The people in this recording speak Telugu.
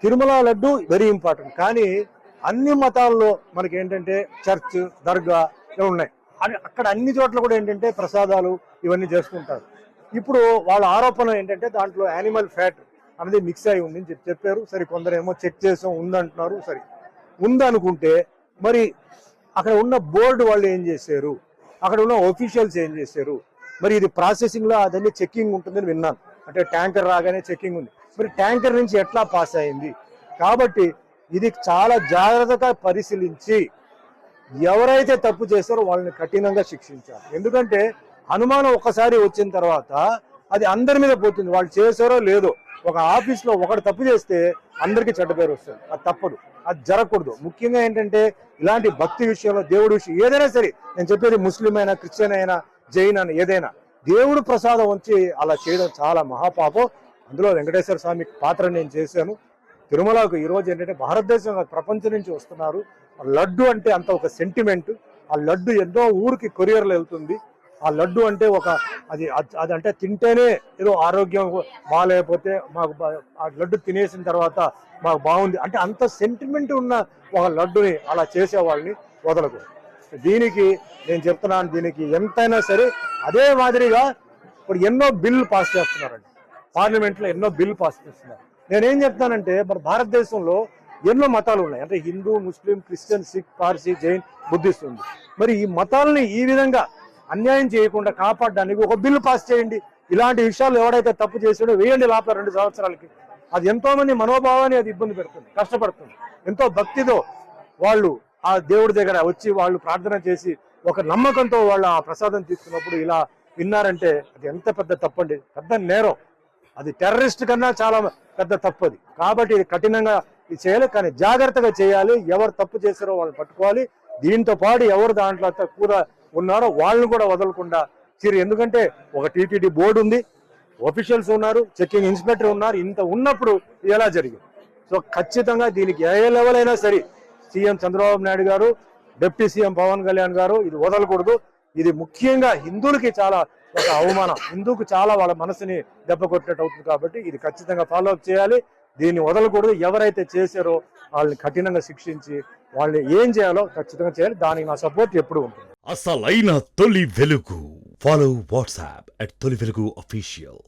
Tirumala laddu very important. కానీ అన్ని మతాల్లో మనకి ఏంటంటే చర్చ్, దర్గా ఇవి ఉన్నాయి. అక్కడ అన్ని చోట్ల కూడా ఏంటంటే ప్రసాదాలు ఇవన్నీ చేసుకుంటారు. ఇప్పుడు వాళ్ళ ఆరోపణ ఏంటంటే దాంట్లో యానిమల్ ఫ్యాట్ అనేది మిక్స్ అయి ఉంది అని చెప్పారు. సరే, కొందరేమో చెక్ చేసాం ఉందంటున్నారు. సరే, ఉందనుకుంటే మరి అక్కడ ఉన్న బోర్డు వాళ్ళు ఏం చేశారు, అక్కడ ఉన్న ఒఫీషియల్స్ ఏం చేశారు? మరి ఇది ప్రాసెసింగ్ లో అదన్నీ చెక్కింగ్ ఉంటుందని విన్నాను. అంటే ట్యాంకర్ రాగానే చెక్కింగ్ ఉంది. మరి ట్యాంకర్ నుంచి ఎట్లా పాస్ అయింది? కాబట్టి ఇది చాలా జాగ్రత్తగా పరిశీలించి ఎవరైతే తప్పు చేస్తారో వాళ్ళని కఠినంగా శిక్షించాలి. ఎందుకంటే అనుమానం ఒకసారి వచ్చిన తర్వాత అది అందరి మీద పోతుంది. వాళ్ళు చేశారో లేదో, ఒక ఆఫీస్ లో ఒకటి తప్పు చేస్తే అందరికీ చెడ్డ పేరు వస్తుంది. అది తప్పదు, అది జరగకూడదు. ముఖ్యంగా ఏంటంటే ఇలాంటి భక్తి విషయంలో, దేవుడి విషయం ఏదైనా సరే, నేను చెప్పేది ముస్లిం అయినా, క్రిస్టియన్ అయినా, జైన్ అయినా, ఏదైనా దేవుడు ప్రసాదం వచ్చి అలా చేయడం చాలా మహాపాపం. అందులో వెంకటేశ్వర స్వామి పాత్ర నేను చేశాను. తిరుమలకు ఈరోజు ఏంటంటే భారతదేశం, ప్రపంచం నుంచి వస్తున్నారు. లడ్డు అంటే అంత ఒక సెంటిమెంట్. ఆ లడ్డు ఎన్నో ఊరికి కొరియర్లు వెళ్తుంది. ఆ లడ్డు అంటే ఒక అది అంటే తింటేనే ఏదో ఆరోగ్యం బాగాలేకపోతే మాకు ఆ లడ్డు తినేసిన తర్వాత మాకు బాగుంది అంటే అంత సెంటిమెంట్ ఉన్న ఒక లడ్డుని అలా చేసే వాళ్ళని వదలకూడదు. దీనికి నేను చెప్తున్నాను, దీనికి ఎంతైనా సరే అదే మాదిరిగా ఇప్పుడు ఎన్నో బిల్లు పాస్ చేస్తున్నారండి. పార్లమెంట్లో ఎన్నో బిల్లు పాస్ చేస్తున్నారు. నేనేం చెప్తానంటే మన భారతదేశంలో ఎన్నో మతాలు ఉన్నాయి. అంటే హిందూ, ముస్లిం, క్రిస్టియన్, సిక్, పార్సీ, జైన్, బుద్ధిస్ట్ ఉంది. మరి ఈ మతాలని ఈ విధంగా అన్యాయం చేయకుండా కాపాడడానికి ఒక బిల్లు పాస్ చేయండి. ఇలాంటి విషయాలు ఎవడైతే తప్పు చేసాడో వేయండి లోపల 2 సంవత్సరాలకి. అది ఎంతో మంది మనోభావాన్ని అది ఇబ్బంది పెడుతుంది, కష్టపడుతుంది. ఎంతో భక్తితో వాళ్ళు ఆ దేవుడి దగ్గర వచ్చి వాళ్ళు ప్రార్థన చేసి ఒక నమ్మకంతో వాళ్ళు ఆ ప్రసాదం తీసుకున్నప్పుడు ఇలా విన్నారంటే అది ఎంత పెద్ద తప్పండి, పెద్ద నేరం. అది టెర్రరిస్ట్ కన్నా చాలా పెద్ద తప్పది. కాబట్టి ఇది కఠినంగా ఇది చేయాలి, కానీ జాగ్రత్తగా చేయాలి. ఎవరు తప్పు చేశారో వాళ్ళు పట్టుకోవాలి. దీంతో పాటు ఎవరు దాంట్లో తక్కువ ఉన్నారో వాళ్ళని కూడా వదలకుండా ఎందుకంటే ఒక టీటీడీ బోర్డు ఉంది, ఆఫీషియల్స్ ఉన్నారు, చెక్కింగ్ ఇన్స్పెక్టర్ ఉన్నారు. ఇంత ఉన్నప్పుడు ఎలా జరిగింది? సో ఖచ్చితంగా దీనికి ఏ లెవెల్ అయినా సరే సీఎం చంద్రబాబు నాయుడు గారు, డిప్యూటీ సీఎం పవన్ కళ్యాణ్ గారు ఇది వదలకూడదు. ఇది ముఖ్యంగా హిందువులకి చాలా ఒక అవమానం, హిందూకు చాలా వాళ్ళ మనసుని దెబ్బ కొట్టినట్టు అవుతుంది. కాబట్టి ఇది ఖచ్చితంగా ఫాలో అప్ చేయాలి, దీన్ని వదలకూడదు. ఎవరైతే చేశారో వాళ్ళని కఠినంగా శిక్షించి వాళ్ళని ఏం చేయాలో ఖచ్చితంగా చేయాలి. దానికి నా సపోర్ట్ ఎప్పుడు ఉంటుంది. అసలైన తొలి వెలుగు. ఫాలో వాట్సాప్ @తొలి వెలుగు official.